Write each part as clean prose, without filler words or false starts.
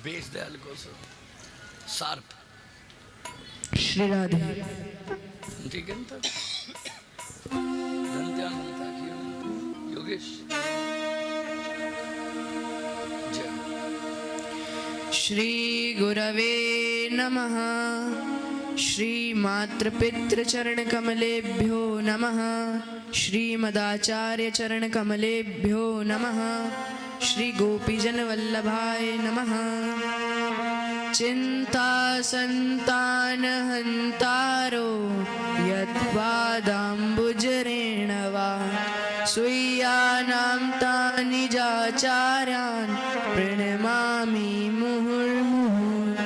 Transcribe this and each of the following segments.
बेच दयाल को शार्प श्री राधे ठीक है तक धन्यवाद योगेश जय श्री गुरवे नमः। श्री मातृपितृ चरण कमलेभ्यो नमः। श्रीमदाचार्य चरण कमलेभ्यो नमः। श्री गोपीजन वल्लभाय नमः। चिंता संतान हंतारो यद्वादाम्बुजरेणवा सुय्यानां तानि जाचार्यान् प्रणमामि मुहुर्मुहुः।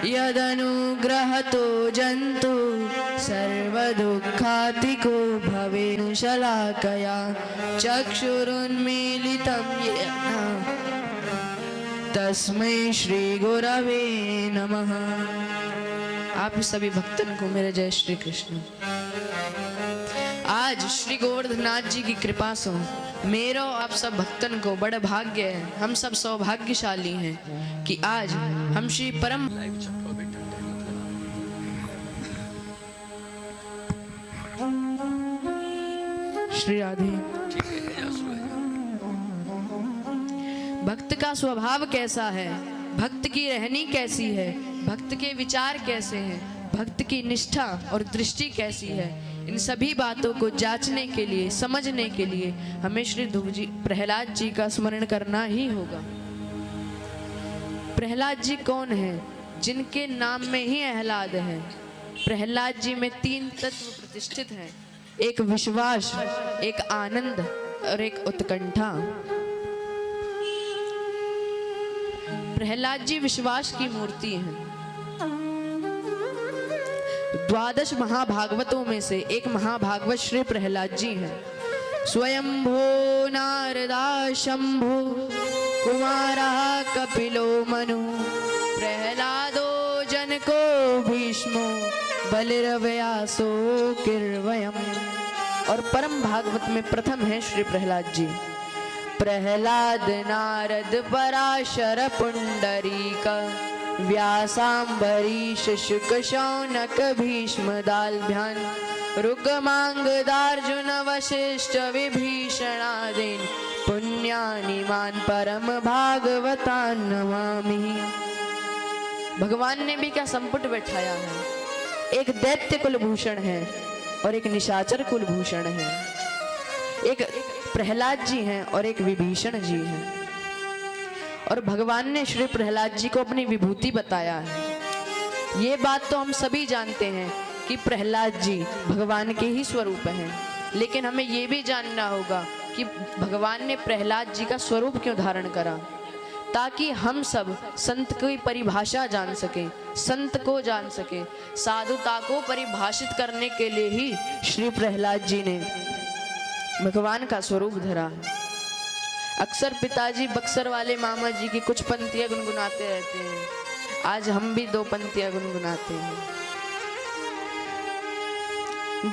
यदनुग्रहतो जन्तु सर्वदुःखातिको भवेत् शलाकया चक्षुरुन्मीलितं येन तस्मै श्री गुरवे नमः। आप सभी भक्तों को मेरे जय श्री कृष्ण। आज श्री गोवर्धनाथ जी की कृपा से मेरो आप सब भक्तन को बड़ा भाग्य है, हम सब सौभाग्यशाली हैं कि आज हम श्री परम श्री राधे। भक्त का स्वभाव कैसा है, भक्त की रहनी कैसी है, भक्त के विचार कैसे हैं, भक्त की निष्ठा और दृष्टि कैसी है, इन सभी बातों को जांचने के लिए, समझने के लिए हमें श्री ध्रुव जी प्रहलाद जी का स्मरण करना ही होगा। प्रहलाद जी कौन है? जिनके नाम में ही आह्लाद है। प्रहलाद जी में 3 तत्व प्रतिष्ठित हैं, एक विश्वास, एक आनंद और एक उत्कंठा। प्रहलाद जी विश्वास की मूर्ति हैं। 12 महाभागवतों में से एक महाभागवत श्री प्रहलाद जी हैं। स्वयंभो नारदा शंभु कुमारा कपिलो मनु प्रहलादो जनको भीष्मो बलिर्व्यासो किर्वयम्। और परम भागवत में प्रथम है श्री प्रहलाद जी। प्रहलाद नारद पराशर पुंडरीक व्यासांबरीश शुक शौनक भीष्म दाल्भ्यान रुक्मांगदार्जुन वशिष्ठ विभीषणादीन पुण्यानि मान परम भागवतान नमामि। भगवान ने भी क्या संपुट बैठाया है। एक दैत्य कुलभूषण है और एक निशाचर कुलभूषण है। एक प्रहलाद जी हैं और एक विभीषण जी हैं। और भगवान ने श्री प्रहलाद जी को अपनी विभूति बताया है। ये बात तो हम सभी जानते हैं कि प्रहलाद जी भगवान के ही स्वरूप हैं, लेकिन हमें ये भी जानना होगा कि भगवान ने प्रहलाद जी का स्वरूप क्यों धारण करा, ताकि हम सब संत की परिभाषा जान सकें, संत को जान सकें। साधुता को परिभाषित करने के लिए ही श्री प्रहलाद जी ने भगवान का स्वरूप धरा है। अक्सर पिताजी बक्सर वाले मामा जी की कुछ पंक्तियां गुनगुनाते रहते हैं। आज हम भी 2 पंक्तियां गुनगुनाते हैं।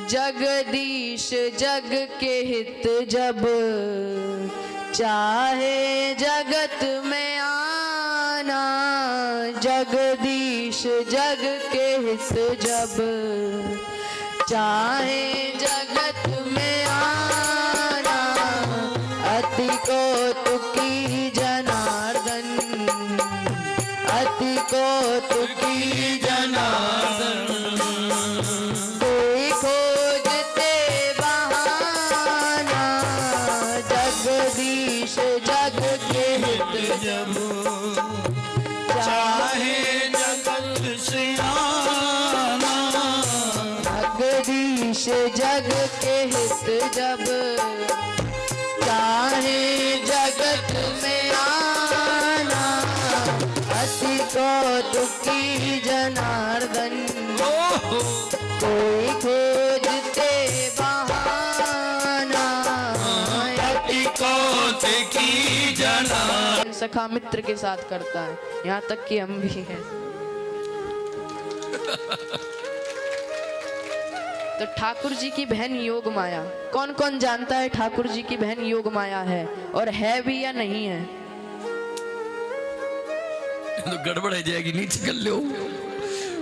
जगदीश जग के हित जब चाहे जगत में आना, जगदीश जग के हित जब चाहे जगत में आना, अति को तुकी जनार्दन, अति को तुकी जनार्दन, कोई खोजते बहाना, जगदीश जग के हित जब चाहे जगत से आना, जगदीश जग के हित जब चाहे जगत में आना, अति को दुखी जनार्दन, कोई खोजते बहाना, अति को दुखी जनार्दन। सखा मित्र के साथ करता है, यहाँ तक कि हम भी हैं। तो ठाकुर जी की बहन योग माया, कौन कौन जानता है ठाकुर जी की बहन योग माया है और है भी या नहीं है? तो गड़बड़ हो जाएगी, नीचे कर लो,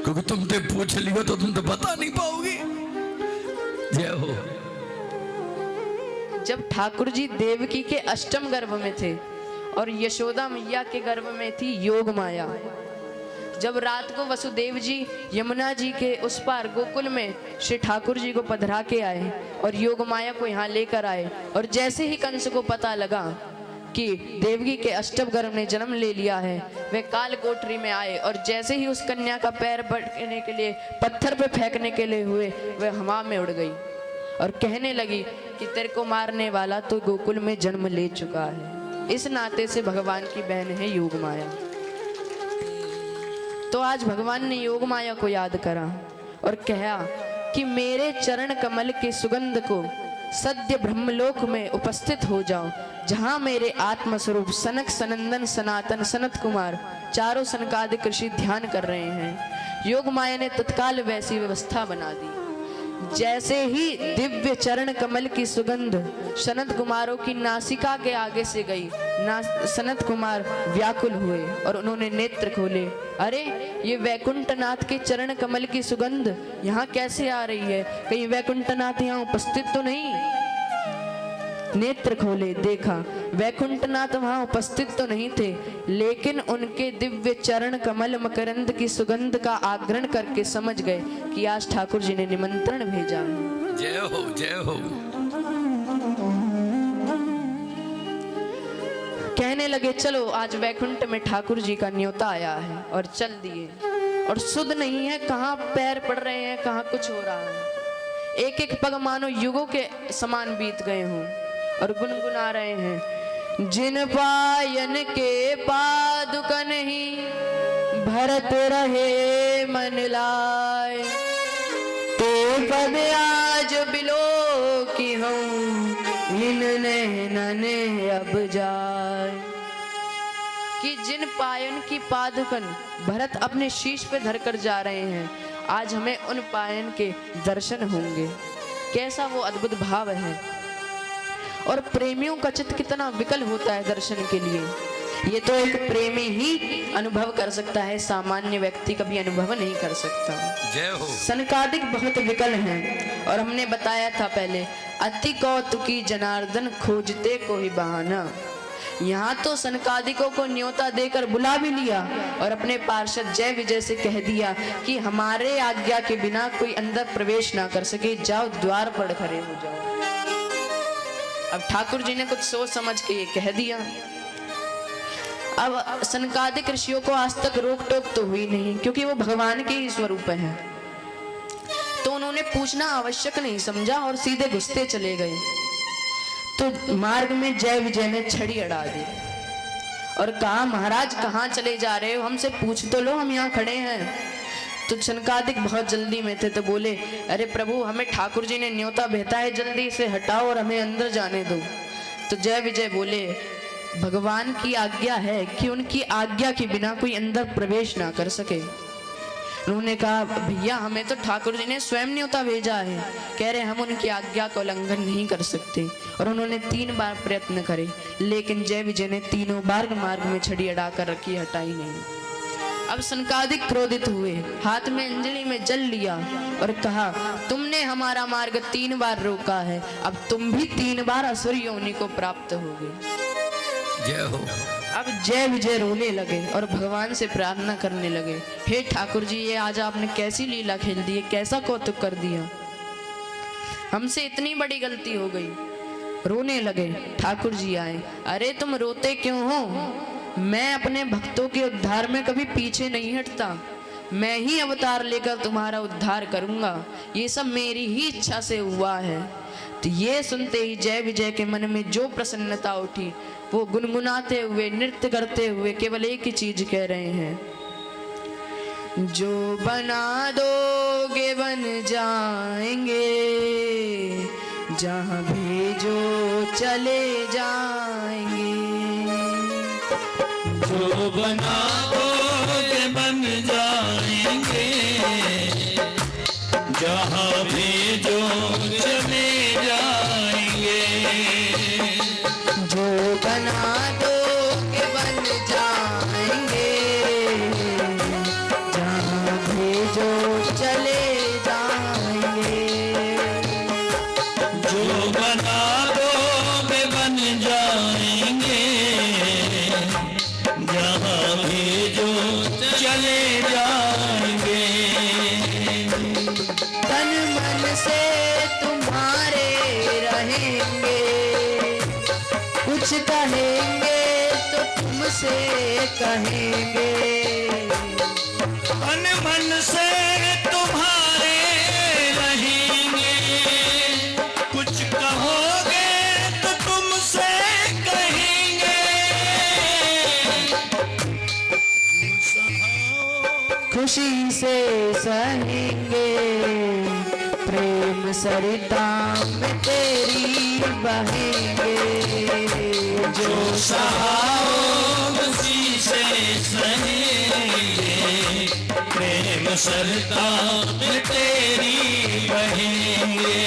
क्योंकि तुम तो पूछ लियो तो तुम तो बता नहीं पाओगे। जय हो। जब ठाकुर जी देवकी के अष्टम गर्भ में थे और यशोदा मैया के गर्भ में थी योग माया, जब रात को वसुदेव जी यमुना जी के उस पार गोकुल में श्री ठाकुर जी को पधरा के आए और योग माया को यहाँ लेकर आए, और जैसे ही कंस को पता लगा कि देवकी के अष्टम गर्भ ने जन्म ले लिया है, वे काल कोठरी में आए और जैसे ही उस कन्या का पैर पटकने के लिए पत्थर पे फेंकने के लिए हुए, वे हवा में उड़ गई और कहने लगी कि तेरे को मारने वाला तो गोकुल में जन्म ले चुका है। इस नाते से भगवान की बहन है योग माया। तो आज भगवान ने योग माया को याद करा और कहा कि मेरे चरण कमल के सुगंध को सद्य ब्रह्मलोक में उपस्थित हो जाओ, जहां मेरे आत्मस्वरूप सनक सनंदन सनातन सनत कुमार चारों सनकादिक ऋषि ध्यान कर रहे हैं। योग माया ने तत्काल वैसी व्यवस्था बना दी। जैसे ही दिव्य चरण कमल की सुगंध सनत कुमारों की नासिका के आगे से गई, सनत कुमार व्याकुल हुए और उन्होंने नेत्र खोले। अरे ये वैकुंठनाथ के चरण कमल की सुगंध यहाँ कैसे आ रही है? कहीं वैकुंठनाथ यहाँ उपस्थित तो नहीं? नेत्र खोले, देखा वैकुंठनाथ वहां उपस्थित तो नहीं थे, लेकिन उनके दिव्य चरण कमल मकरंद की सुगंध का आग्रहण करके समझ गए कि आज ठाकुर जी ने निमंत्रण भेजा है। जय हो, जय हो। कहने लगे चलो आज वैकुंठ में ठाकुर जी का न्योता आया है, और चल दिए। और सुध नहीं है कहाँ पैर पड़ रहे हैं, कहाँ कुछ हो रहा है। एक एक पग मानो युगों के समान बीत गए हों और गुनगुना रहे हैं। जिन पायन के पादुकन ही भरत रहे मन लाए, तो पद आज बिलो की हूँ इन नैनने अब जाए। कि जिन पायन की पादुकन भरत अपने शीश पे धरकर जा रहे हैं, आज हमें उन पायन के दर्शन होंगे। कैसा वो अद्भुत भाव है, और प्रेमियों का चित्त कितना विकल होता है दर्शन के लिए। ये तो एक प्रेमी ही अनुभव कर सकता है, सामान्य व्यक्ति कभी अनुभव नहीं कर सकता। जय हो। सनकादिक बहुत विकल हैं, और हमने बताया था पहले, अति कौतुकी जनार्दन खोजते को ही बहाना। यहाँ तो सनकादिकों को न्योता देकर बुला भी लिया और अपने पार्षद जय विजय से कह दिया कि हमारे आज्ञा के बिना कोई अंदर प्रवेश ना कर सके, जाओ द्वार पर खड़े हो जाओ। अब ठाकुर जी ने कुछ सोच समझ के ये कह दिया। अब सनकादिक ऋषियों को आज तक रोक टोक तो हुई नहीं, क्योंकि वो भगवान के ही स्वरूप हैं, तो उन्होंने पूछना आवश्यक नहीं समझा और सीधे घुसते चले गए। तो मार्ग में जय विजय ने छड़ी अड़ा दी और कहा महाराज कहाँ चले जा रहे हो, हमसे पूछ तो लो, हम यहाँ खड़े हैं। तो सनकादिक बहुत जल्दी में थे, तो बोले अरे प्रभु हमें ठाकुर जी ने न्योता भेजा है, जल्दी से हटाओ और हमें अंदर जाने दो। तो जय विजय बोले भगवान की आज्ञा है कि उनकी आज्ञा के बिना कोई अंदर प्रवेश ना कर सके। उन्होंने कहा भैया हमें तो ठाकुर जी ने स्वयं न्योता भेजा है, कह रहे हम उनकी आज्ञा का उल्लंघन नहीं कर सकते। और उन्होंने 3 बार प्रयत्न करे, लेकिन जय विजय ने तीनों बार मार्ग में छड़ी अड़ा कर रखी, हटाई नहीं। अब सनकादिक क्रोधित हुए, हाथ में अंजलि में जल लिया और कहा तुमने हमारा मार्ग 3 बार रोका है, अब तुम भी 3 बार असुर योनि को प्राप्त होगे। जय हो। अब जय विजय रोने लगे और भगवान से प्रार्थना करने लगे, हे ठाकुर जी ये आज आपने कैसी लीला खेल दी है, कैसा कौतुक कर दिया, हमसे इतनी बड़ी गलती हो गई। रोने लगे। ठाकुर जी आए, अरे तुम रोते क्यों हो, मैं अपने भक्तों के उद्धार में कभी पीछे नहीं हटता, मैं ही अवतार लेकर तुम्हारा उद्धार करूंगा, ये सब मेरी ही इच्छा से हुआ है। तो ये सुनते ही जय विजय के मन में जो प्रसन्नता उठी, वो गुनगुनाते हुए नृत्य करते हुए केवल एक ही चीज कह रहे हैं, जो बना दोगे बन जाएंगे, जहां भेजो चले जाएंगे। जो बना दोगे बन जाएंगे, जहाँ भेजो चले जाएंगे। जो बना दोगे बन जाएंगे, कहेंगे तो तुमसे कहेंगे, मन मन से तुम्हारे रहेंगे, कुछ कहोगे तो तुमसे कहेंगे। खुशी से सहेंगे, प्रेम सरिता में तेरी बहेंगे। जो सहाओ उसी से सहेंगे, प्रेम सरता में तेरी बहेंगे।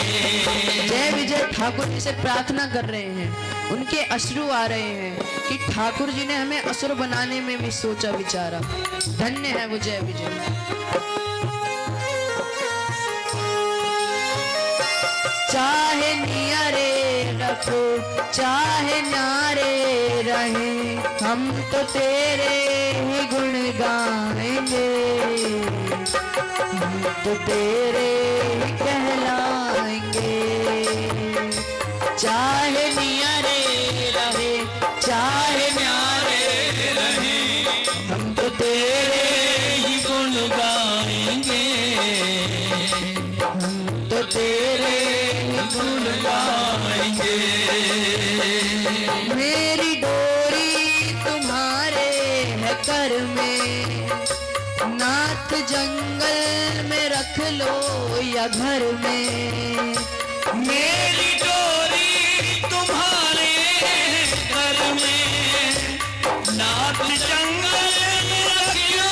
जय विजय ठाकुर जी से प्रार्थना कर रहे हैं, उनके अश्रु आ रहे हैं कि ठाकुर जी ने हमें असुर बनाने में भी सोचा विचारा। धन्य है वो जय विजय। चाहे नियरे रखो चाहे नारे रहे, हम तो तेरे ही गुण गाएंगे, हम तो तेरे ही कहलाएंगे। चाहे नियरे रहे चाहे नारे रहे, हम तो तेरे ही गुण गाएंगे, हम तो तेरे गुण गाएंगे। मेरी डोरी तुम्हारे है कर में, नाथ जंगल में रख लो या घर में। मेरी डोरी तुम्हारे घर में, नाथ जंगल में रखियो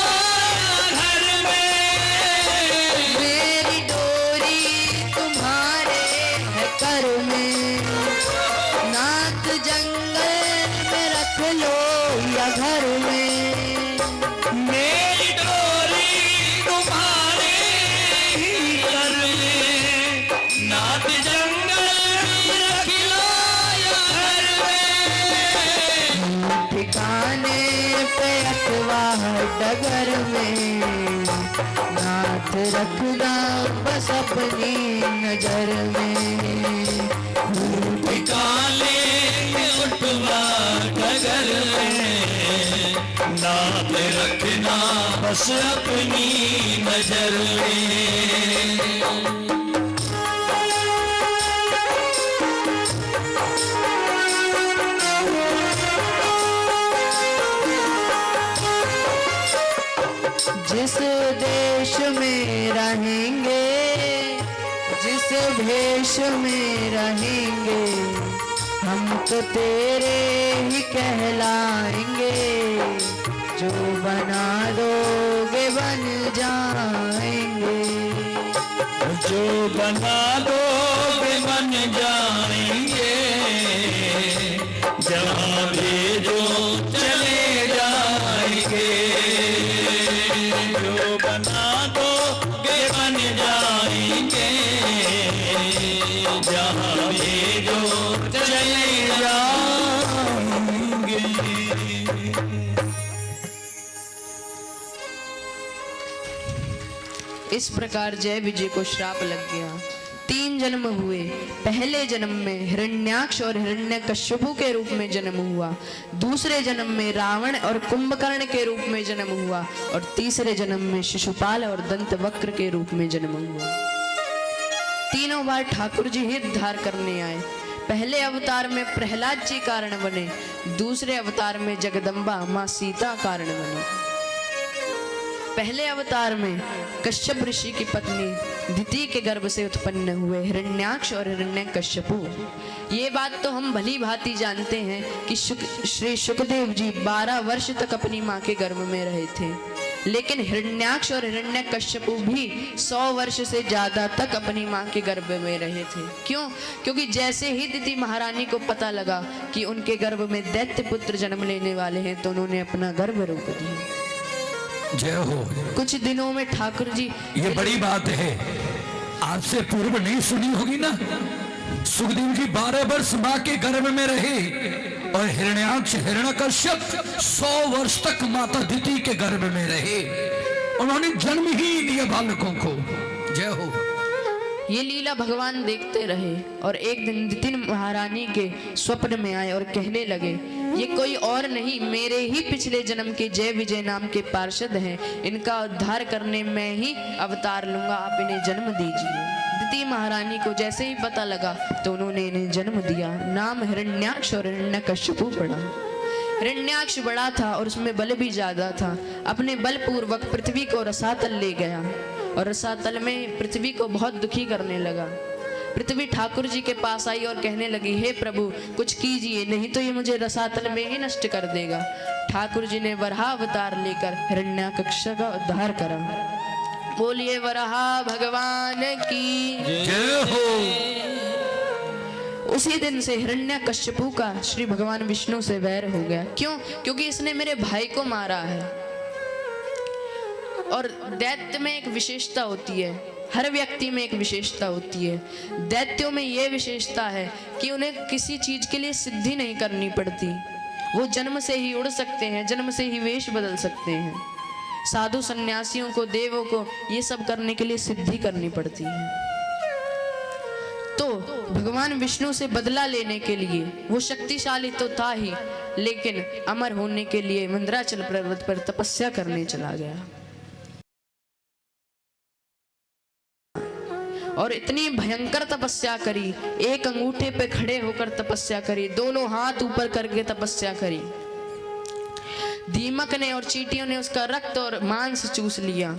घर में। मेरी डोरी तुम्हारे है कर में, नाथ जंगल में रख लो या घर में। मेरी डोरी तुम्हारे ही घर में, नाथ जंगल में रखियो या घर में। ठिकाने पे अथवा डगर में, नाथ रखना बस अपनी नजर में। ठिकाने में उठवा डगर में, नाथ रखना बस अपनी नजर में। जिस देश में रहेंगे, जिस भेष में रहेंगे, हम तो तेरे ही कहलाएंगे। जो बना दोगे बन जाएंगे, जो बना दोगे बन जाएंगे, जहाँ भेजो चले जाएंगे। जो बना दोगे बन जाएंगे, जहाँ भेजो चले जाएंगे। इस प्रकार जय विजय को श्राप लग गया। 3 जन्म हुए। पहले जन्म में हिरण्याक्ष और हिरण्यकश्यपु के रूप में जन्म हुआ, दूसरे जन्म में रावण और कुंभकर्ण के रूप में जन्म हुआ, और तीसरे जन्म में शिशुपाल और दंतवक्र के रूप में जन्म हुआ। तीनों बार ठाकुर जी ही उद्धार करने आए। पहले अवतार में प्रहलाद जी कारण बने, दूसरे अवतार में जगदम्बा माँ सीता कारण बनी। पहले अवतार में कश्यप ऋषि की पत्नी दिति के गर्भ से उत्पन्न हुए हिरण्याक्ष और हिरण्यकश्यपु। ये बात तो हम भली भांति जानते हैं कि श्री शुकदेव जी 12 वर्ष तक अपनी माँ के गर्भ में रहे थे, लेकिन हिरण्याक्ष और हिरण्यकश्यपु भी 100 वर्ष से ज्यादा तक अपनी माँ के गर्भ में रहे थे। क्यों? क्योंकि जैसे ही दिति महारानी को पता लगा कि उनके गर्भ में दैत्य पुत्र जन्म लेने वाले हैं, तो उन्होंने अपना गर्भ रोक दिया। जय हो। कुछ दिनों में ठाकुर जी, ये बड़ी बात है, आपसे पूर्व नहीं सुनी होगी ना। सुखदेव जी 12 वर्ष माँ के गर्भ में रहे और हिरण्याक्ष हिरण्यकश्यप 100 वर्ष तक माता दिति के गर्भ में रहे। उन्होंने जन्म ही दिया बालकों को। जय हो। ये लीला भगवान देखते रहे और एक दिन नितिन महारानी के स्वप्न में आए और कहने लगे, ये कोई और नहीं मेरे ही पिछले जन्म के जय विजय नाम के पार्षद हैं, इनका उद्धार करने मैं ही अवतार लूंगा, आप इन्हें जन्म दीजिए। दिति महारानी को जैसे ही पता लगा तो उन्होंने इन्हें जन्म दिया। नाम हिरण्याक्ष और हिरण्यकश्यपु पड़ा। हिरण्याक्ष बड़ा था और उसमें बल भी ज्यादा था। अपने बल पूर्वक पृथ्वी को रसातल ले गया और रसातल में पृथ्वी को बहुत दुखी करने लगा। पृथ्वी ठाकुर जी के पास आई और कहने लगी, हे प्रभु कुछ कीजिए, नहीं तो ये मुझे रसातल में ही नष्ट कर देगा। ठाकुर जी ने वराह अवतार लेकर हिरण्याक्ष का उद्धार करा। बोलिए वराह भगवान की जय हो। उसी दिन से हिरण्यकश्यपु का श्री भगवान विष्णु से वैर हो गया। क्यों? क्योंकि इसने मेरे भाई को मारा है। और दैत्य में एक विशेषता होती है, हर व्यक्ति में एक विशेषता होती है। दैत्यों में यह विशेषता है कि उन्हें किसी चीज के लिए सिद्धि नहीं करनी पड़ती। वो जन्म से ही उड़ सकते हैं, जन्म से ही वेश बदल सकते हैं। साधु सन्यासियों को, देवों को ये सब करने के लिए सिद्धि करनी पड़ती है। तो भगवान विष्णु से बदला लेने के लिए, वो शक्तिशाली तो था ही, लेकिन अमर होने के लिए मंदराचल पर्वत पर तपस्या करने चला गया। और इतनी भयंकर तपस्या करी, एक अंगूठे पे खड़े होकर तपस्या करी, दोनों हाथ ऊपर करके तपस्या करी। दीमक ने और चींटियों ने उसका रक्त और मांस चूस लिया।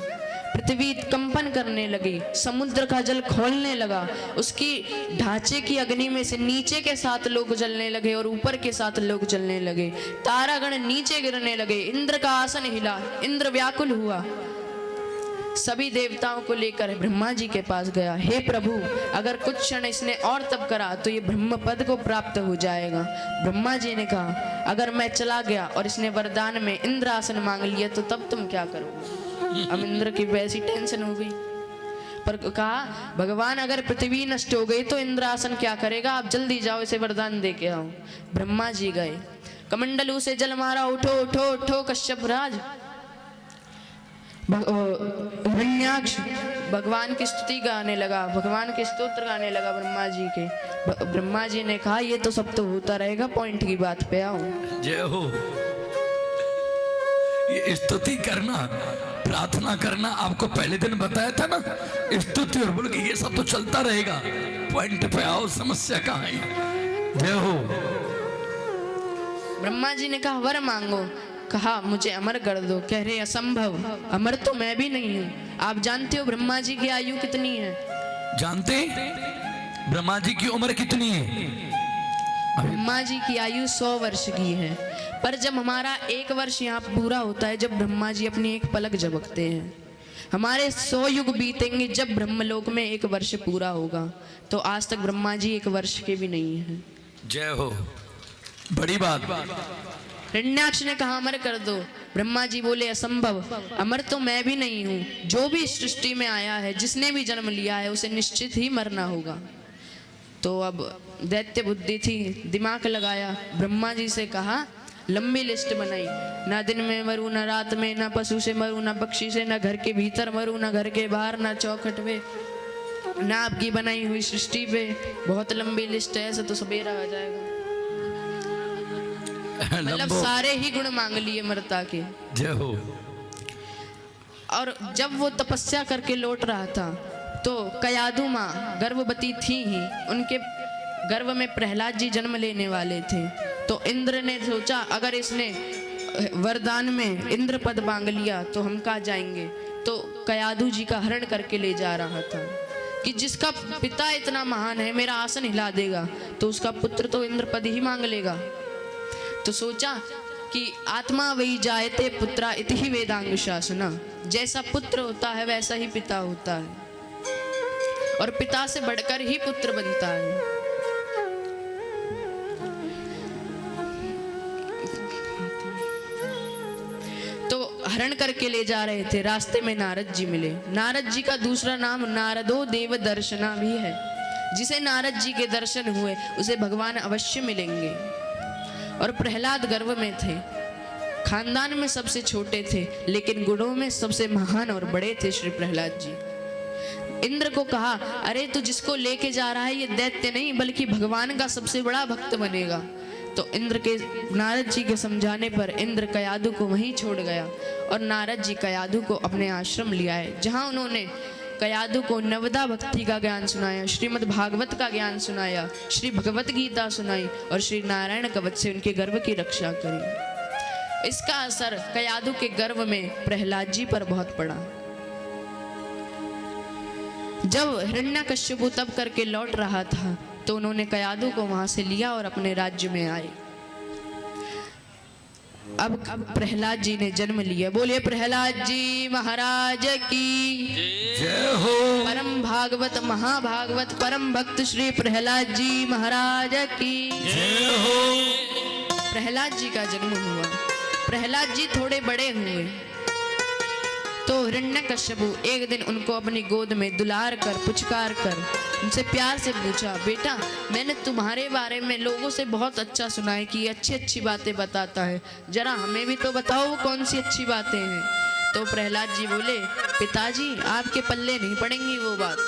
पृथ्वी कंपन करने लगी, समुद्र का जल खोलने लगा, उसकी ढांचे की अग्नि में से नीचे के 7 लोग जलने लगे और ऊपर के 7 लोग जलने लगे। तारागण नीचे गिरने लगे, इंद्र का आसन हिला, इंद्र व्याकुल हुआ। सभी देवताओं को लेकर ब्रह्मा जी के पास गया। हे प्रभु, अगर कुछ क्षण इसने और तप करा तो ये ब्रह्म पद को प्राप्त हो जाएगा। ब्रह्मा जी ने कहा, अगर मैं चला गया और इसने वरदान में इंद्र आसन मांग लिया तो तब तुम क्या करोगे? अब इंद्र की वैसी टेंशन हो गई। पर कहा, भगवान अगर पृथ्वी नष्ट हो गई तो इंद्र आसन क्या करेगा? आप जल्दी जाओ, इसे वरदान दे के आओ। ब्रह्मा जी गए, कमंडलू से जल मारा, उठो उठो उठो कश्यप राज। हिरण्याक्ष भगवान की स्तुति गाने लगा, भगवान के स्तोत्र गाने लगा ब्रह्मा जी के। ब्रह्मा जी ने कहा, ये तो सब तो होता रहेगा, पॉइंट की बात पे आओ। जय हो। ये स्तुति करना, प्रार्थना करना आपको पहले दिन बताया था ना, स्तुति और बोल के ये सब तो चलता रहेगा, पॉइंट पे आओ, समस्या कहाँ है। जय हो। ब्रह्मा जी ने कहा, वर मांगो। कहा, मुझे अमर कर दो। कह रहे, असंभव, अमर तो मैं भी नहीं हूँ। आप जानते हो ब्रह्मा जी की आयु कितनी है? जानते? ब्रह्मा जी की उम्र कितनी है? ब्रह्मा जी की आयु 100 वर्ष की है। पर जब हमारा 1 वर्ष यहाँ पूरा होता है, जब ब्रह्मा जी अपनी एक पलक झपकते हैं। हमारे 100 युग बीतेंगे जब ब्रह्मलोक में 1 वर्ष पूरा होगा। तो आज तक ब्रह्मा जी 1 वर्ष के भी नहीं है। जय हो, बड़ी बात। हिरण्याक्ष ने कहा, अमर कर दो। ब्रह्मा जी बोले, असंभव, अमर तो मैं भी नहीं हूँ। जो भी सृष्टि में आया है, जिसने भी जन्म लिया है, उसे निश्चित ही मरना होगा। तो अब दैत्य बुद्धि थी, दिमाग लगाया, ब्रह्मा जी से कहा, लंबी लिस्ट बनाई, ना दिन में मरूं, ना रात में, ना पशु से मरूं, ना पक्षी से, ना घर के भीतर मरूं, ना घर के बाहर, ना चौखट पे, ना आपकी बनाई हुई सृष्टि पे। बहुत लंबी लिस्ट है, ऐसे तो सवेरा आ जाएगा। मतलब सारे ही गुण मांग लिए मरता के। जय हो। और जब वो तपस्या करके लौट रहा था तो कयादु माँ गर्भवती थी ही, उनके गर्भ में प्रहलाद जी जन्म लेने वाले थे। तो इंद्र ने सोचा, अगर इसने वरदान में इंद्र पद मांग लिया तो हम कहाँ जाएंगे। तो कयादु जी का हरण करके ले जा रहा था कि जिसका पिता इतना महान है, मेरा आसन हिला देगा, तो उसका पुत्र तो इंद्र पद ही मांग लेगा। तो सोचा कि आत्मा वही जायते पुत्रा इति ही वेदांग शासना, जैसा पुत्र होता है वैसा ही पिता होता है, और पिता से बढ़कर ही पुत्र बनता है। तो हरण करके ले जा रहे थे, रास्ते में नारद जी मिले। नारद जी का दूसरा नाम नारदो देव दर्शना भी है। जिसे नारद जी के दर्शन हुए उसे भगवान अवश्य मिलेंगे। और प्रहलाद गर्भ में थे, खानदान में सबसे छोटे थे, लेकिन गुणों में सबसे महान और बड़े थे श्री प्रहलाद जी। इंद्र को कहा, अरे तू जिसको लेके जा रहा है ये दैत्य नहीं बल्कि भगवान का सबसे बड़ा भक्त बनेगा। तो इंद्र के नारद जी के समझाने पर इंद्र कयादु को वहीं छोड़ गया और नारद जी कयादु को अपने आश्रम ले आए, जहां उन्होंने कयादु को नवदा भक्ति का ज्ञान सुनाया, श्रीमद् भागवत का ज्ञान सुनाया, श्री भगवत गीता सुनाई और श्री नारायण कवच से उनके गर्भ की रक्षा करी। इसका असर कयादु के गर्भ में प्रहलाद जी पर बहुत पड़ा। जब हिरण्यकश्यपु तप करके लौट रहा था तो उन्होंने कयादु को वहां से लिया और अपने राज्य में आए। अब प्रहलाद जी ने जन्म लिया। बोलिए प्रहलाद जी महाराज की जय हो। परम भागवत महाभागवत परम भक्त श्री प्रहलाद जी महाराज की जय हो। प्रहलाद जी का जन्म हुआ। प्रहलाद जी थोड़े बड़े हुए तो हिरण्यकश्यपु एक दिन उनको अपनी गोद में दुलार कर पुचकार कर उनसे प्यार से पूछा, बेटा मैंने तुम्हारे बारे में लोगों से बहुत अच्छा सुना है कि अच्छी अच्छी बातें बताता है, जरा हमें भी तो बताओ वो कौन सी अच्छी बातें हैं। तो प्रहलाद जी बोले, पिताजी आपके पल्ले नहीं पड़ेंगी वो बात,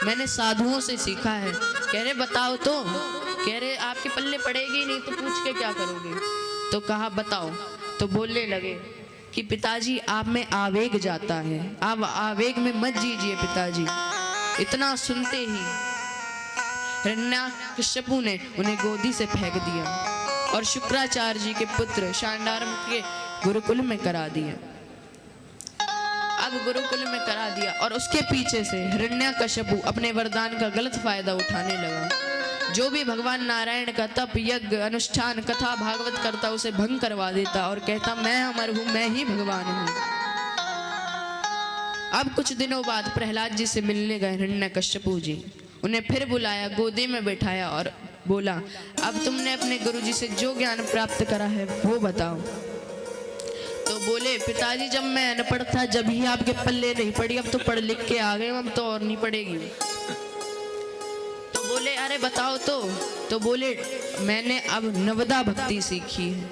मैंने साधुओं से सीखा है। कह रहे बताओ तो, कह रहे आपके पल्ले पड़ेगी नहीं तो पूछ के क्या करोगे। तो कहा बताओ। तो बोलने लगे कि पिताजी आप में आवेग जाता है, आप आवेग में मत जीजिए पिताजी। इतना सुनते ही हिरण्यकश्यपु ने उन्हें गोदी से फेंक दिया और शुक्राचार्य जी के पुत्र शांडारम के गुरुकुल में करा दिया। अब गुरुकुल में करा दिया और उसके पीछे से हिरण्यकश्यपु अपने वरदान का गलत फायदा उठाने लगा। जो भी भगवान नारायण का तप यज्ञ अनुष्ठान कथा भागवत करता उसे भंग करवा देता और कहता मैं अमर हूं, मैं ही भगवान हूं। अब कुछ दिनों बाद प्रहलाद जी से मिलने गए हिरण्यकश्यपु जी, उन्हें फिर बुलाया, गोदी में बैठाया और बोला, अब तुमने अपने गुरुजी से जो ज्ञान प्राप्त करा है वो बताओ। तो बोले, पिताजी जब मैं अनपढ़ था जब ही आपके पल्ले नहीं पड़ी, अब तो पढ़ लिख के आ गए, अब तो और नहीं पड़ेगी। तो बोले, अरे बताओ तो बोले, मैंने अब नवदा भक्ति सीखी है।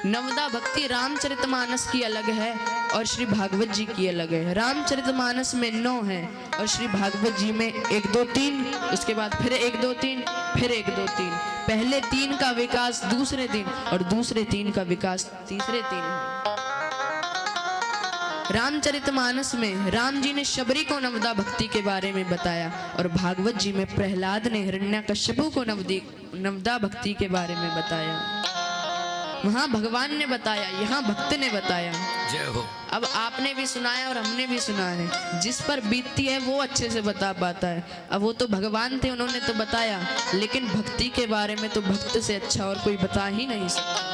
नवदा भक्ति रामचरितमानस की अलग है और श्री भागवत जी की अलग है। रामचरितमानस में 9 है और श्री भागवत जी में 1 2 3, उसके बाद फिर 1 2 3, फिर 1 2 3। पहले 3 का विकास दूसरे दिन और दूसरे 3 का विकास तीसरे दिन है। रामचरितमानस में राम जी ने शबरी को नवदा भक्ति के बारे में बताया और भागवत जी में प्रहलाद ने हिरण्यकश्यपु को नवदा भक्ति के बारे में बताया। वहां भगवान ने बताया, यहाँ भक्त ने बताया। जय हो। अब आपने भी सुना है और हमने भी सुना है, जिस पर बीतती है वो अच्छे से बता पाता है। अब वो तो भगवान थे, उन्होंने तो बताया, लेकिन भक्ति के बारे में तो भक्त से अच्छा और कोई बता ही नहीं सकता।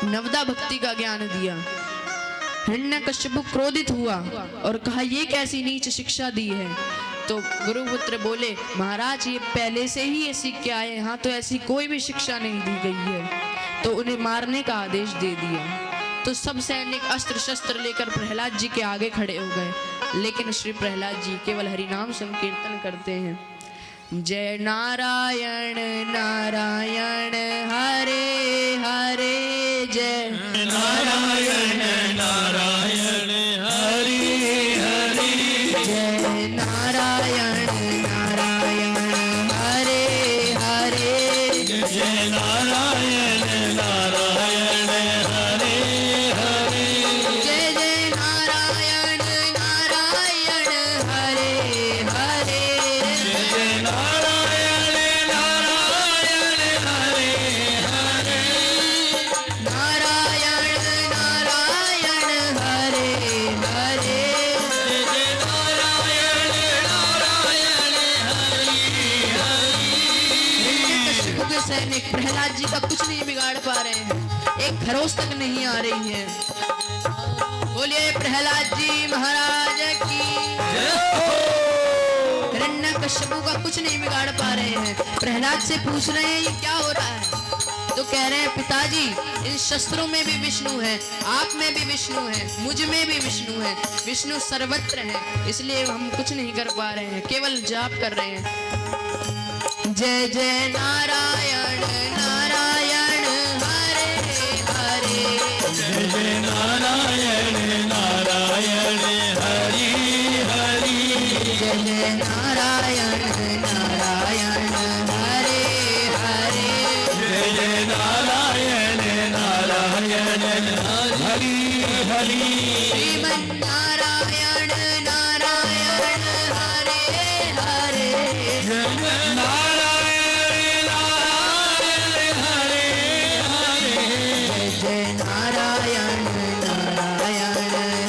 नवदा भक्ति का ज्ञान दिया। हिरण्यकश्यपु क्रोधित हुआ और कहा, ये कैसी नीच शिक्षा दी है। तो गुरुपुत्र बोले, महाराज ये पहले से ही ये सीख के आए, यहाँ तो ऐसी कोई भी शिक्षा नहीं दी गई है। तो उन्हें मारने का आदेश दे दिया। तो सब सैनिक अस्त्र शस्त्र लेकर प्रहलाद जी के आगे खड़े हो गए, लेकिन श्री प्रहलाद जी केवल हरिनाम संकीर्तन करते हैं। जय नारायण नारायण हरे हरे, जय नारायण नारायण हरि हरि, जय नारायण नारायण हरे हरे, जय नारायण नारायण हरि हरि, जय जय नारायण नारायण हरे हरे, जय नारायण नारायण हरि हरि, नारायण नारायण हरे हरे। जय नारायण नारायण हरि हरि। हिरण्यकश्यपु के सैनिक प्रहलाद जी का कुछ नहीं बिगाड़ पा रहे हैं, एक खरोच तक नहीं आ रही है। बोलिए प्रहलाद जी महाराज की। हिरण्यकश्यपु का कुछ नहीं बिगाड़ पा रहे हैं। प्रहलाद से पूछ रहे हैं ये क्या हो रहा है। तो कह रहे हैं, पिताजी इन शस्त्रों में भी विष्णु है, आप में भी विष्णु है, मुझ में भी विष्णु है, विष्णु सर्वत्र है, इसलिए हम कुछ नहीं कर पा रहे हैं, केवल जाप कर रहे हैं। जय जय नारायण नारायण जय नारायण नारायण हरि हरि जय जय नारायण नारायण हरे हरे जय जय नारायण नारायण हरि हरि श्रीमन्नारायण नारायण हरे हरे जय जय नारायण नारायण हरे हरे जय जय नारायण नारायण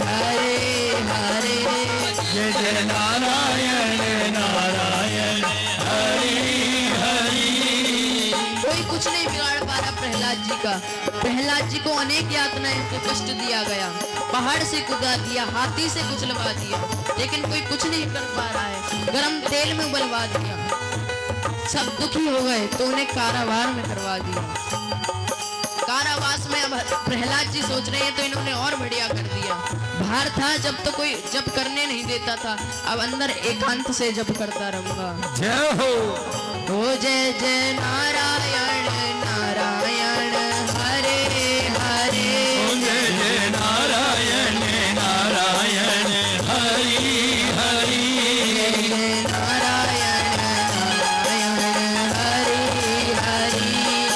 हरे हरे जय जय नारायण नारायण हरि हरि कोई कुछ नहीं बिगाड़ पा रहा प्रहलाद जी का। प्रहलाद जी को अनेक यातनाएं को कष्ट दिया गया, पहाड़ से कूदा दिया, हाथी से कुचलवा दिया, लेकिन कोई कुछ नहीं कर पा रहा है। गरम तेल में उबलवा दिया, सब दुखी हो गए तो उन्हें कारावार में करवा दिया। कारावास में अब प्रहलाद जी सोच रहे हैं तो इन्होंने और बढ़िया कर दिया। बाहर था जब तो कोई जप करने नहीं देता था, अब अंदर एकांत से जप करता रहूंगा। जय हो। ओ जय जय नारायण नारायण हरे हरे जय जय नारायण नारायण हरि हरि जय जय नारायण नारायण हरे हरे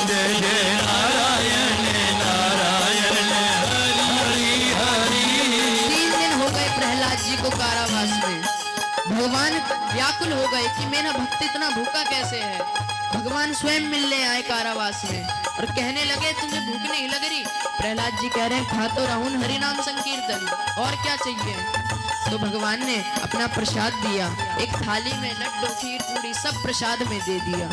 जय जय नारायण नारायण हरि हरि 3 दिन हो गए प्रहलाद जी को कारावास में। भगवान व्याकुल हो गए कि मेरा भक्त इतना भूखा कैसे है। भगवान स्वयं मिलने आए कारावास में और कहने लगे तुझे भूख नहीं लग रही? प्रहलाद जी कह रहे हैं खा तो रहूं हरि नाम संकीर्तन, और क्या चाहिए? तो भगवान ने अपना प्रसाद दिया, एक थाली में लड्डू खीर पूरी सब प्रसाद में दे दिया।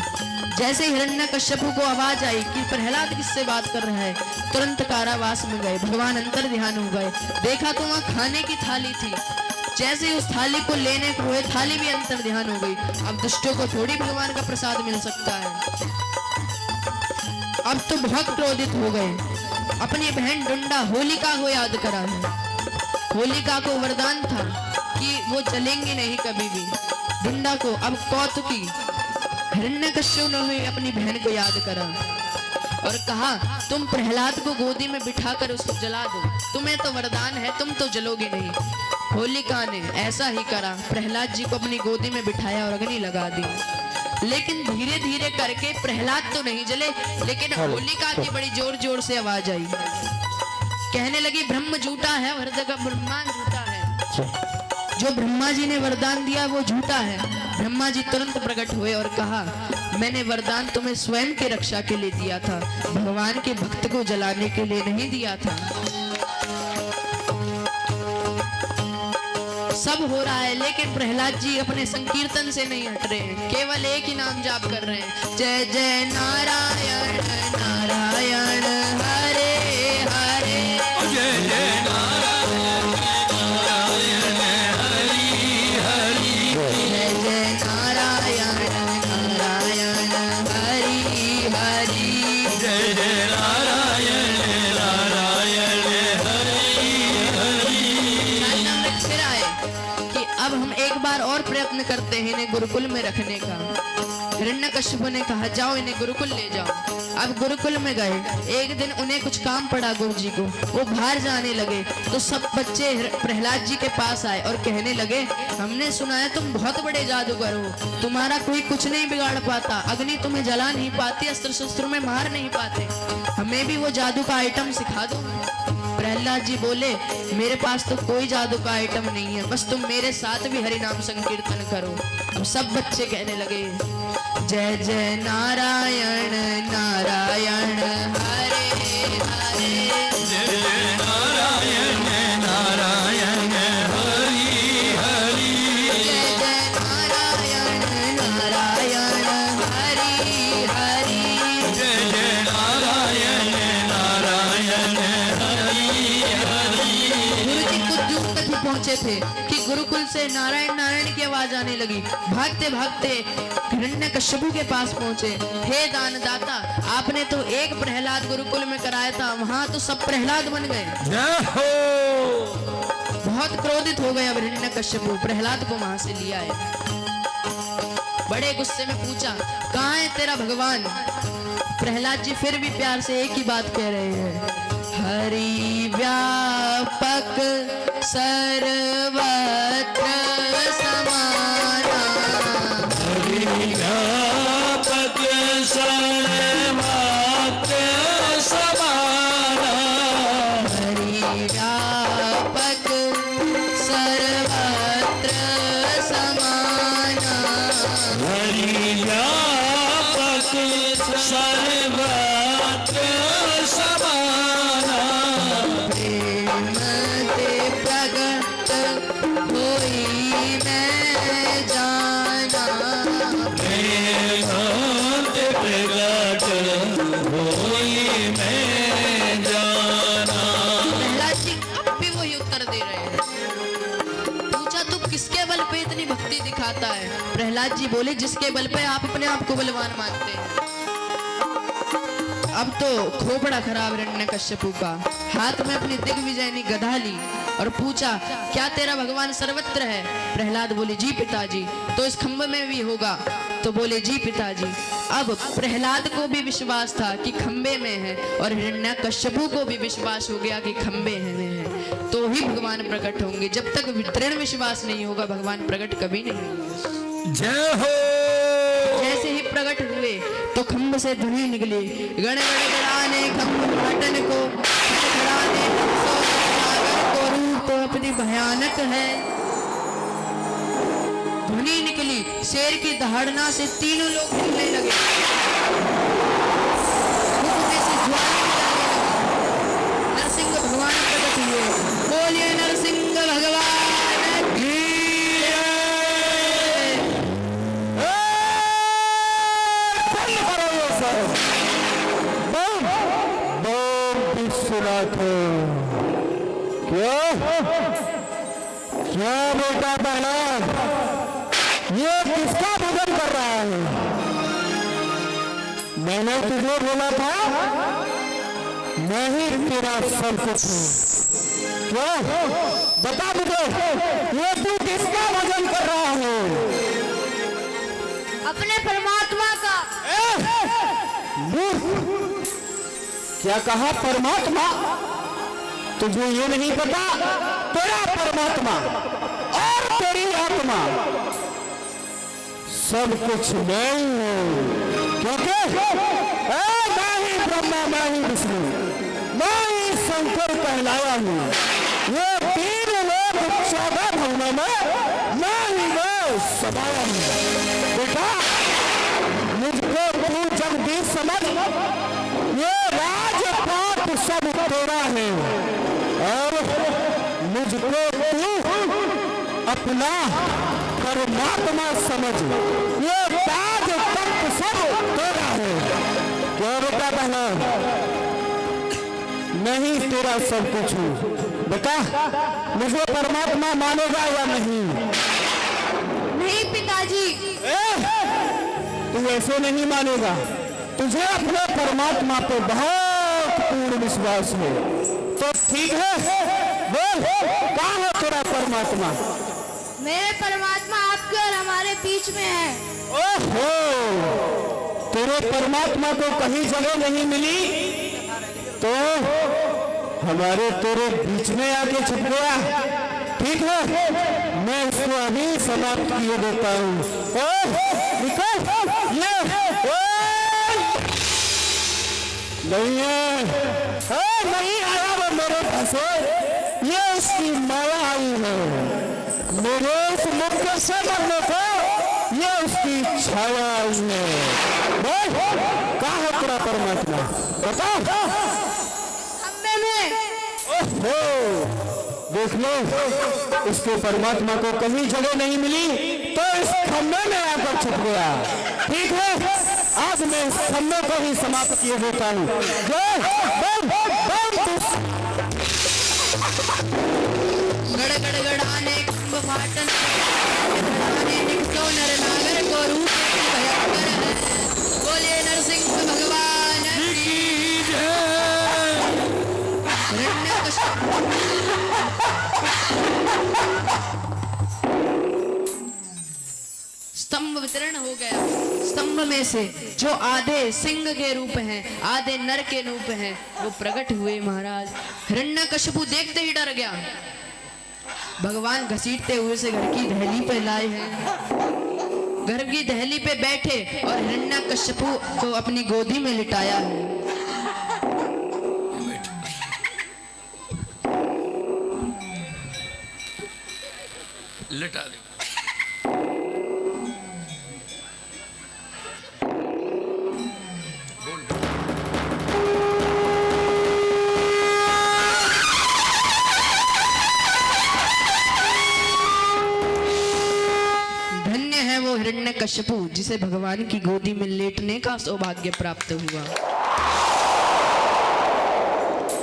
जैसे हिरण्यकश्यप को आवाज आई कि प्रहलाद किससे बात कर रहा है, तुरंत कारावास में गए। भगवान अंतर ध्यान हो गए, देखा तो वहाँ खाने की थाली थी। जैसे उस थाली को लेने को हुए, थाली भी अंतर ध्यान हो गई। अब दुष्टों को थोड़ी भगवान का प्रसाद मिल सकता है। अब तो बहुत क्रोधित हो गए, अपनी बहन डुंडा होलिका को याद करा है। होलिका को वरदान था कि वो जलेंगी नहीं कभी भी। डुंडा को अब कौतुकी हिरण्यकश्यप ने अपनी बहन को याद करा और कहा तुम प्रहलाद को गोदी में बिठाकर उसको जला दो, तुम्हें तो वरदान है, तुम तो जलोगे नहीं। होलिका ने ऐसा ही करा, प्रहलाद जी को अपनी गोदी में बिठाया और अग्नि लगा दी। लेकिन धीरे धीरे करके प्रहलाद तो नहीं जले, लेकिन होलिका की बड़ी जोर जोर से आवाज आई। कहने लगी ब्रह्म झूठा है, हर जगह ब्रह्मा झूठा है, जो ब्रह्मा जी ने वरदान दिया वो झूठा है। ब्रह्मा जी तुरंत प्रकट हुए और कहा मैंने वरदान तुम्हें स्वयं की रक्षा के लिए दिया था, भगवान के भक्त को जलाने के लिए नहीं दिया था। सब हो रहा है लेकिन प्रहलाद जी अपने संकीर्तन से नहीं हट रहे हैं, केवल एक ही नाम जाप कर रहे हैं, जय जय नारायण नारायण हरे हरे जय जय नारायण नारायण हरि हरि जय जय नारायण नारायण हरि हरि जय जय नारायण नारायण हरि हरि फिर आए कि अब हम एक बार और प्रयत्न करते हैं इन्हें गुरुकुल में रखने का। हिरण्यकश्यप ने कहा जाओ इन्हें गुरुकुल ले जाओ। अब गुरुकुल में गए, एक दिन उन्हें कुछ काम पड़ा गुरु जी को, वो बाहर जाने लगे तो सब बच्चे प्रहलाद जी के पास आए और कहने लगे हमने सुना है तुम बहुत बड़े जादूगर हो, तुम्हारा कोई कुछ नहीं बिगाड़ पाता, अग्नि तुम्हें जला नहीं पाती, अस्त्र शस्त्र में मार नहीं पाते, हमें भी वो जादू का आइटम सिखा दो। प्रहलाद जी बोले मेरे पास तो कोई जादू का आइटम नहीं है, बस तुम मेरे साथ भी हरि नाम संकीर्तन करो। तो सब बच्चे कहने लगे जय जय नारायण नारायण हरे हरे जय जय नारायण नारायण हरि हरि जय जय नारायण नारायण हरि हरि जय जय नारायण नारायण हरि हरि गुरु जी कुछ दूर तक ही पहुंचे थे कि गुरुकुल से नारायण नारायण की आवाज आने लगी। भागते भागते हिरण्यकश्यप के पास पहुंचे, हे दानदाता आपने तो एक प्रहलाद गुरुकुल में कराया था, वहां तो सब प्रहलाद बन गए। जय हो। बहुत क्रोधित हो गए अब हिरण्यकश्यप, प्रहलाद को वहां से लिया है। बड़े गुस्से में पूछा कहाँ है तेरा भगवान? प्रहलाद जी फिर भी प्यार से एक ही बात कह रहे हैं, हरि व्यापक सर्वत्र समाना, हरि व्यापक सर्वत्र समाना, हरि व्यापक सर्वत्र समाना, हरि व्यापक सर्वत्र समाना, प्रेम ते प्रगट होई मैं जाना, प्रेम ते प्रगट होई मैं जाना। प्रहलाद जी अब भी वही उत्तर दे रहे हैं। पूछा तू किसके बल पे इतनी भक्ति दिखाता है? प्रहलाद जी बोले जिसके बल पे आप अपने आप को बलवान मानते हैं। अब तो खोपड़ा खराब हिरण्यकश्यपु का, हाथ में अपनी दिग्विजयनी गदा ली और पूछा क्या तेरा भगवान सर्वत्र है? प्रहलाद बोले जी पिताजी। तो इस खंभ में भी होगा? तो बोले जी पिताजी। अब प्रहलाद को भी विश्वास था कि खंबे में है और हिरण्यकश्यपु को भी विश्वास हो गया कि खंबे में है, तो ही भगवान प्रकट होंगे। जब तक दृढ़ विश्वास नहीं होगा भगवान प्रकट कभी नहीं होंगे। जय हो। जैसे ही प्रकट हुए तो खंभ से ध्वनि निकली, गण गण गणाने खंभ फाटन को, खड़खड़ाने सो सागर को, रूप तो अपनी भयानक है। ध्वनि निकली, शेर की दहाड़ना से तीनों लोग हिलने लगे, मुख में से ज्वाला निकलने लगी। नरसिंह भगवान प्रकट हुए। बोलिए नरसिंह भगवान की जय। क्या बेटा बहना, ये किसका भजन कर रहा है? मैंने तुझे बोला था मैं ही तेरा सब कुछ हूँ। क्यों बता मुझे, ये तू किसका भजन कर रहा है? अपने परमात्मा का। मूर्ख, क्या कहा परमात्मा? तुझे ये नहीं पता तेरा परमात्मा और तेरी आत्मा सब कुछ मैं ही हूं, क्योंकि मैं ही ब्रह्मा, मैं ही विष्णु, मैं ही शंकर कहलाया हूं। ये 3 लोग 14 भवनों में मैं ही मैं समाया हूं। बेटा मुझको तू जगदीश समझ, ये राजपाट सब तेरा है और मुझको तू अपना परमात्मा समझ, ये ताज तख्त सब तेरा है। क्यों बेटा बहना, मैं ही तेरा सब कुछ हूँ। बेटा मुझे परमात्मा मानेगा या नहीं? नहीं पिताजी। तू ऐसे नहीं मानेगा, तुझे अपने परमात्मा पे बहुत पूर्ण विश्वास है। तो ठीक है, बोल कहाँ है तेरा परमात्मा? मेरे परमात्मा आपके और हमारे बीच में है। ओहो, तेरे परमात्मा को कहीं जगह नहीं मिली तो हमारे तेरे बीच में आके छुप गया। ठीक है, मैं इसको अभी समाप्त किए देता हूँ। निकल, ये नहीं है, नहीं आया वो मेरे फंसे, ये उसकी माया आई है। मेरे इस मुक्के से मरने को ये उसकी छाया आई है। कहाँ है तेरा परमात्मा? बताओ। खंबे में। ओहो, देख लो, इसके परमात्मा को कहीं जगह नहीं मिली तो इस खंबे में आकर छुप गया। ठीक है, आज मैं इस खंबे को ही समाप्त किए देता हूँ। गड़ गड़ गड़ाने खंभ फाटन, गड़ाने निकलो नर नागर को, रूप भयंकर है। बोले नरसिंह भगवान की जय। स्तंभ अवतरण हो गया। स्तंभ में से जो आधे सिंह के रूप हैं, आधे नर के रूप हैं, वो प्रकट हुए महाराज। हिरण्यकशिपु देखते ही डर गया। भगवान घसीटते हुए से घर की दहली पे लाए हैं, घर की दहली पे बैठे और हिरण्यकशिपु को अपनी गोदी में लिटाया है। लिटा दे। धन्य है वो हिरण्यकशिपु जिसे भगवान की गोदी में लेटने का सौभाग्य प्राप्त हुआ।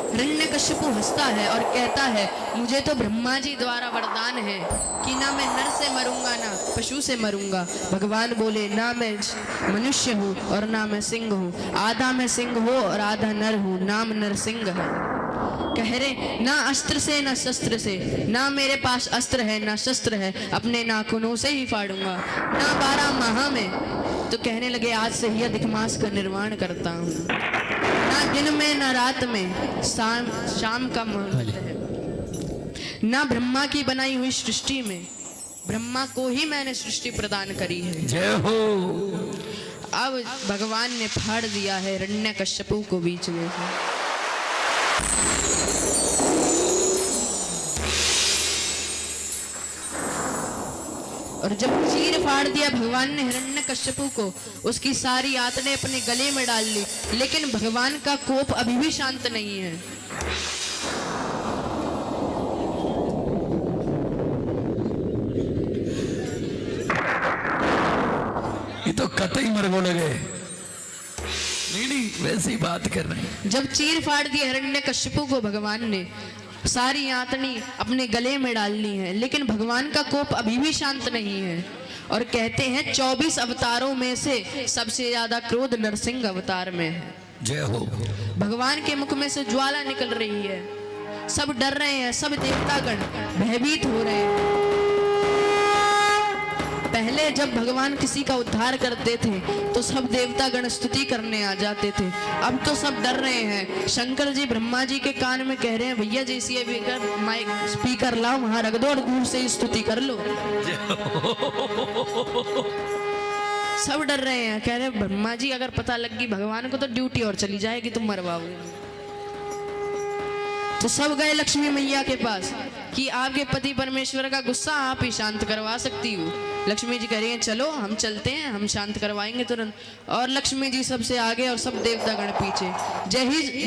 हिरण्यकशिपु हंसता है और कहता है, मुझे तो ब्रह्मा जी द्वारा वरदान है कि ना मैं नर से मरूंगा ना पशु से मरूंगा। भगवान बोले, ना मैं मनुष्य हूँ और ना मैं सिंह हूँ, आधा मैं सिंह हूँ और आधा नर हूँ, नाम नरसिंह है। कह रहे, ना अस्त्र से ना शस्त्र से, ना मेरे पास अस्त्र है ना शस्त्र है, अपने नाखूनों से ही फाड़ूंगा, ना 12 माह में। तो कहने लगे, आज से ही अधिक मास का निर्माण करता हूँ, ना दिन में ना रात में, शाम का मुहूर्त है। ना ब्रह्मा की बनाई हुई सृष्टि में, ब्रह्मा को ही मैंने सृष्टि प्रदान करी है। जय हो। अब भगवान ने फाड़ दिया है हिरण्यकशिपु को बीच में से। और जब चीर फाड़ दिया भगवान ने हिरण्यकशिपु को, उसकी सारी आंतड़ें अपने गले में डाल ली, लेकिन भगवान का कोप अभी भी शांत नहीं है। ये तो कतई मरगो लगे। नहीं, वैसी बात कर रहे हैं। जब चीर फाड़ दिया हिरण्यकशिपु को भगवान ने, सारी आंतड़ी अपने गले में डाल ली है, लेकिन भगवान का कोप अभी भी शांत नहीं है। और कहते हैं 24 अवतारों में से सबसे ज्यादा क्रोध नरसिंह अवतार में है। जय हो। भगवान के मुख में से ज्वाला निकल रही है, सब डर रहे हैं, सब देवतागण भयभीत हो रहे हैं। पहले जब भगवान किसी का उद्धार करते थे तो सब देवतागण स्तुति करने आ जाते थे, अब तो सब डर रहे हैं। शंकर जी ब्रह्मा जी के कान में कह रहे हैं, भैया जैसी माइक स्पीकर लाओ, वहां रख दो और दूर से स्तुति कर लो। सब डर रहे हैं, कह रहे ब्रह्मा जी अगर पता लग गई भगवान को तो ड्यूटी और चली जाएगी, तुम मरवाओगे। तो सब गए लक्ष्मी मैया के पास कि आपके पति परमेश्वर का गुस्सा आप ही शांत करवा सकती हो। लक्ष्मी जी कह रही हैं, चलो हम चलते हैं, हम शांत करवाएंगे तुरंत। और लक्ष्मी जी सबसे आगे और सब देवतागण पीछे।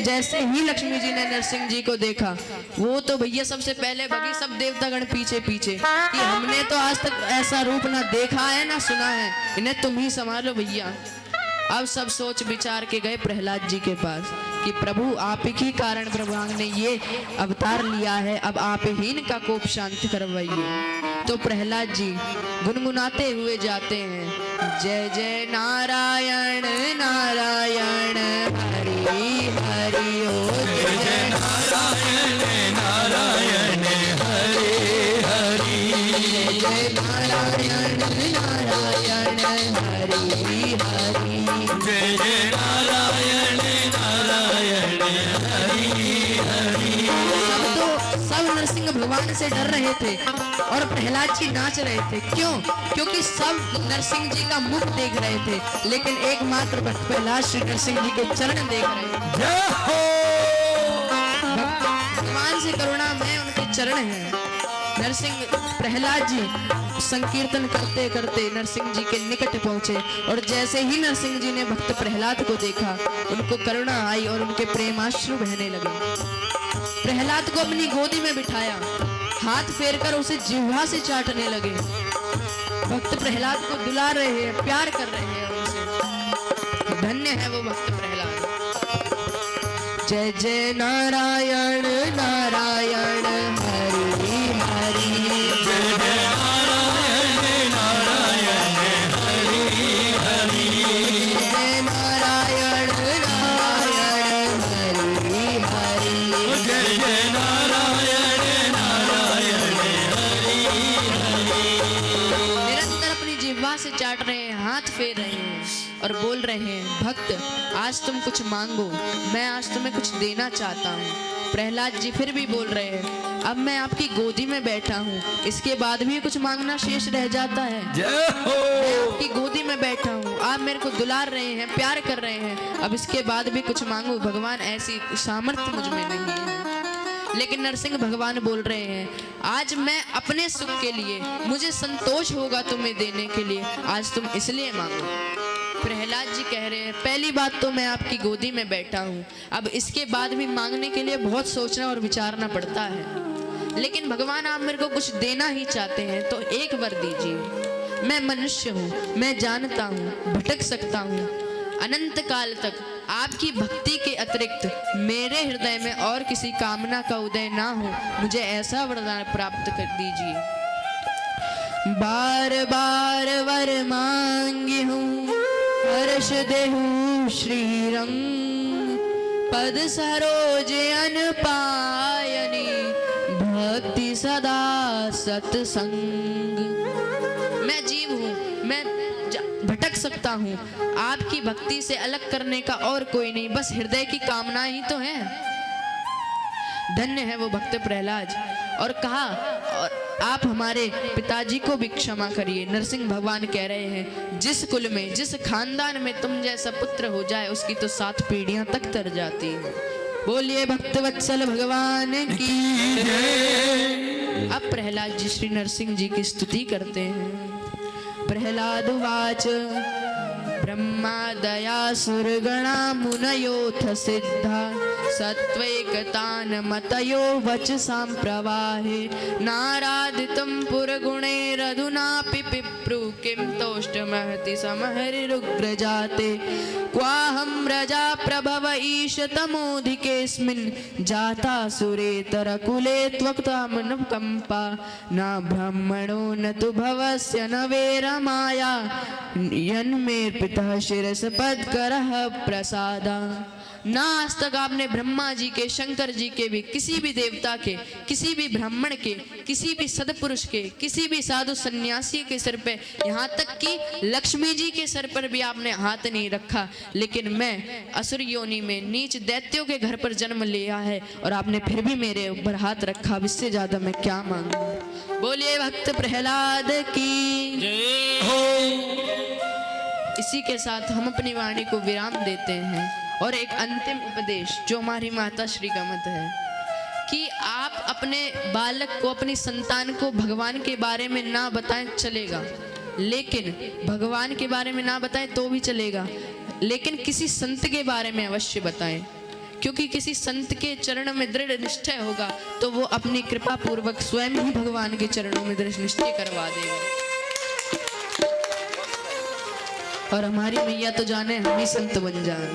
जैसे ही लक्ष्मी जी ने नरसिंह जी को देखा, वो तो भैया सबसे पहले भगी, सब देवतागण पीछे पीछे कि हमने तो आज तक ऐसा रूप ना देखा है ना सुना है, इन्हें तुम ही संभालो भैया। अब सब सोच विचार के गए प्रहलाद जी के पास कि प्रभु आप ही कारण भगवान ने ये अवतार लिया है, अब आप ही इनका कोप शांत करवाइए। तो प्रहलाद जी गुनगुनाते हुए जाते हैं, जय जय नारायण नारायण हरि हरि ओ, जय जय नारायण नारायण हरे हरि, जय जय नारायण नारायण हरि हरि, जय जय नारायण नारायण हरि हरि। सब नरसिंह भगवान से डर रहे थे और प्रहलाद जी नाच रहे थे। क्यों? क्योंकि सब नरसिंह जी का मुख देख रहे थे, लेकिन एकमात्र प्रहलाद श्री नरसिंह जी के चरण देख रहे थे। भगवान से करुणा में उनके चरण हैं। नरसिंह प्रहलाद जी संकीर्तन करते करते नरसिंह जी के निकट पहुंचे, और जैसे ही नरसिंह जी ने भक्त प्रहलाद को देखा, उनको करुणा आई और उनके प्रेमाश्रु बहने लगे। प्रहलाद को अपनी गोदी में बिठाया, हाथ फेरकर उसे जिह्वा से चाटने लगे। भक्त प्रहलाद को दुला रहे हैं, प्यार कर रहे हैं उनसे। धन्य है वो भक्त प्रहलाद। जय जय नारायण नारायण हरि हरि, जय जय नारायण नारायण हरि हरि, जय नारायण नारायण हरि हरि, जय जय नारायण नारायण हरि हरि। निरंतर अपनी जिह्वा से चाट रहे हैं, हाथ फेर रहे हैं और बोल रहे हैं, भक्त आज तुम कुछ मांगो, मैं आज तुम्हें कुछ देना चाहता हूँ। प्रहलाद जी फिर भी बोल रहे हैं, अब मैं आपकी गोदी में बैठा हूँ, इसके बाद भी कुछ मांगना शेष रह जाता है। मैं आपकी गोदी में बैठा हूँ, आप मेरे को दुलार रहे हैं, प्यार कर रहे हैं, अब इसके बाद भी कुछ मांगो भगवान, ऐसी सामर्थ्य मुझ में नहीं है। लेकिन नरसिंह भगवान बोल रहे हैं, आज मैं अपने सुख के लिए, मुझे संतोष होगा तुम्हें देने के लिए, आज तुम इसलिए मांगो। प्रहलाद जी कह रहे हैं, पहली बात तो मैं आपकी गोदी में बैठा हूँ, अब इसके बाद भी मांगने के लिए बहुत सोचना और विचारना पड़ता है। लेकिन भगवान आप मेरे को कुछ देना ही चाहते हैं तो एक वर दीजिए। मैं मनुष्य हूँ, मैं जानता हूँ, भटक सकता हूँ, अनंत काल तक आपकी भक्ति के अतिरिक्त मेरे हृदय में और किसी कामना का उदय ना हो, मुझे ऐसा वरदान प्राप्त कर दीजिए। बार बार वर मांगी हूँ, हर्ष देहु श्री रंग, पद सरोज अन पायनी, भक्ति सदा सत्संग। मैं जीव हूँ, मैं भटक सकता हूँ, आपकी भक्ति से अलग करने का और कोई नहीं, बस हृदय की कामना ही तो है। धन्य है वो भक्त प्रहलाद। और कहा, और आप हमारे पिताजी को भी क्षमा करिए। नरसिंह भगवान कह रहे हैं, जिस कुल में, जिस खानदान में तुम जैसा पुत्र हो जाए, उसकी तो 7 पीढ़ियां तक तर जाती है। बोलिए भक्त वत्सल भगवान की जय। अब प्रहलाद जी श्री नरसिंह जी की स्तुति करते हैं। प्रहलाद उवाच, ब्रह्मा दया सुरगणा मुनयोथ सिद्धा, सत्वैकतान मतयो वचसां प्रवाहे, नारादितं पुरगुणैरधुनापि पिप्रू, किं तोष्टमहति समहरिरुग्रजाते, क्वाहं रजा प्रभव ईश तमोधिकेऽस्मिन्, जाता सुरेतरकुले त्वक्तामनुकम्पा, न ब्राह्मणो न तु भवस्य न वेरमाया, यन्मे पितः शिरस पद्करः प्रसादा। ना आज तक आपने ब्रह्मा जी के, शंकर जी के भी, किसी भी देवता के, किसी भी ब्राह्मण के, किसी भी सदपुरुष के, किसी भी साधु सन्यासी के सिर पे, यहाँ तक कि लक्ष्मी जी के सिर पर भी आपने हाथ नहीं रखा। लेकिन मैं असुर योनि में नीच दैत्यों के घर पर जन्म लिया है और आपने फिर भी मेरे ऊपर हाथ रखा, इससे ज्यादा मैं क्या मांगू। बोलिए भक्त प्रहलाद की जय हो। इसी के साथ हम अपनी वाणी को विराम देते हैं और एक अंतिम उपदेश जो हमारी माता श्री का मत है कि आप अपने बालक को, अपनी संतान को भगवान के बारे में ना बताएं चलेगा, लेकिन भगवान के बारे में ना बताएं तो भी चलेगा, लेकिन किसी संत के बारे में अवश्य बताएं, क्योंकि किसी संत के चरणों में दृढ़ निश्चय होगा तो वो अपनी कृपा पूर्वक स्वयं ही भगवान के चरणों में दृढ़ निश्चय करवा देगा। और हमारी मैया तो जाने हम ही संत बन जाए।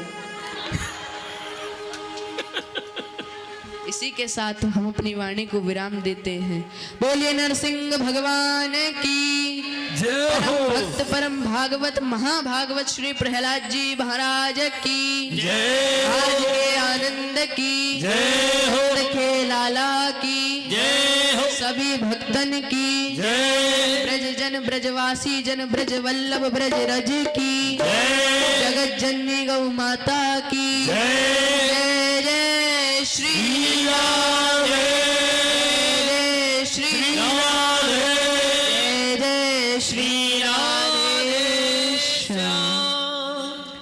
इसी के साथ हम अपनी वाणी को विराम देते हैं। बोलिए नरसिंह भगवान की जय हो। भक्त परम भागवत महाभागवत श्री प्रहलाद जी महाराज की जय। आज के आनंद की जय हो। रखे लाला की जय हो। सभी भक्तन की जय। ब्रज जन ब्रजवासी जन ब्रज वल्लभ ब्रज रज की जय। जगत जननी गौ माता की जय। जय जय श्री राम, जय श्री राम, जय जय श्री